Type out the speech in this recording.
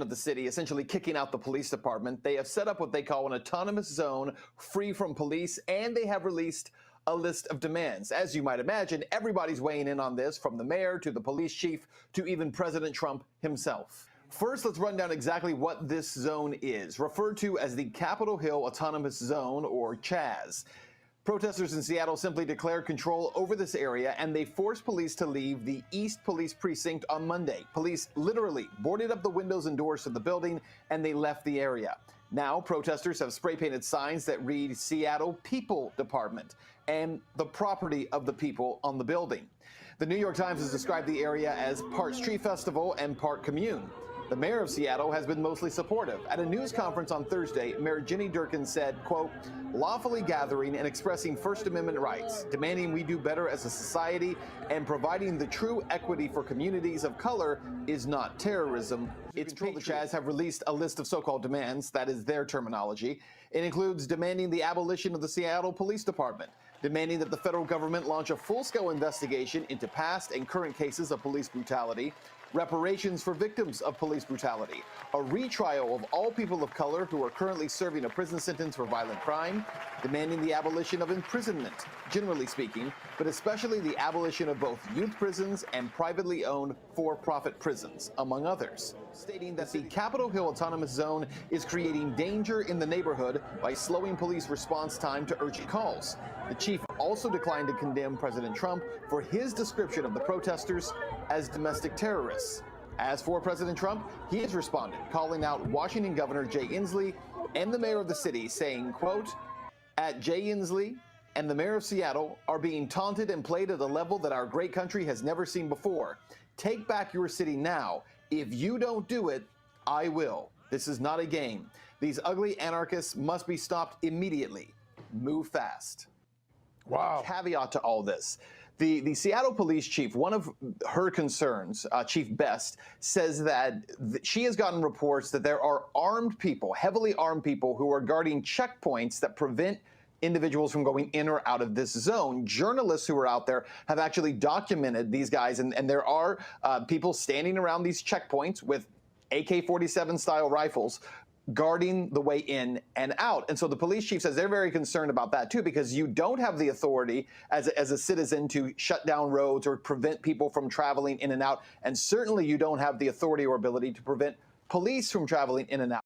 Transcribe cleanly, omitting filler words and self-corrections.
of the city, essentially kicking out the police department. They have set up what they call an autonomous zone free from police, and they have released a list of demands. As you might imagine, everybody's weighing in on this, from the mayor to the police chief to even President Trump himself. First, let's run down exactly what this zone is, referred to as the Capitol Hill Autonomous Zone, or CHAZ. Protesters in Seattle simply declared control over this area, and they forced police to leave the East Police Precinct on Monday. Police literally boarded up the windows and doors to the building, and they left the area. Now, protesters have spray-painted signs that read Seattle People Department and the property of the people on the building. The New York Times has described the area as part street festival and part commune. The mayor of Seattle has been mostly supportive. At a news conference on Thursday, Mayor Ginny Durkin said, quote, lawfully gathering and expressing First Amendment rights, demanding we do better as a society, and providing the true equity for communities of color is not terrorism. Its people, the Chaz, have released a list of so-called demands. That is their terminology. It includes demanding the abolition of the Seattle Police Department, demanding that the federal government launch a full-scale investigation into past and current cases of police brutality, reparations for victims of police brutality, a retrial of all people of color who are currently serving a prison sentence for violent crime, demanding the abolition of imprisonment, generally speaking, but especially the abolition of both youth prisons and privately owned for-profit prisons, among others, stating that the Capitol Hill Autonomous Zone is creating danger in the neighborhood by slowing police response time to urgent calls. The chief also declined to condemn President Trump for his description of the protesters as domestic terrorists. As for President Trump, he has responded, calling out Washington Governor Jay Inslee and the mayor of the city, saying, quote, at Jay Inslee and the mayor of Seattle are being taunted and played at a level that our great country has never seen before. Take back your city now. If you don't do it, I will. This is not a game. These ugly anarchists must be stopped immediately. Move fast. Wow. Caveat to all this. The Seattle police chief, one of her concerns, Chief Best, says that she has gotten reports that there are armed people, heavily armed people, who are guarding checkpoints that prevent individuals from going in or out of this zone. Journalists who are out there have actually documented these guys, and there are people standing around these checkpoints with AK-47 style rifles guarding the way in and out. And so the police chief says they're very concerned about that too, because you don't have the authority as a citizen to shut down roads or prevent people from traveling in and out. And certainly you don't have the authority or ability to prevent police from traveling in and out.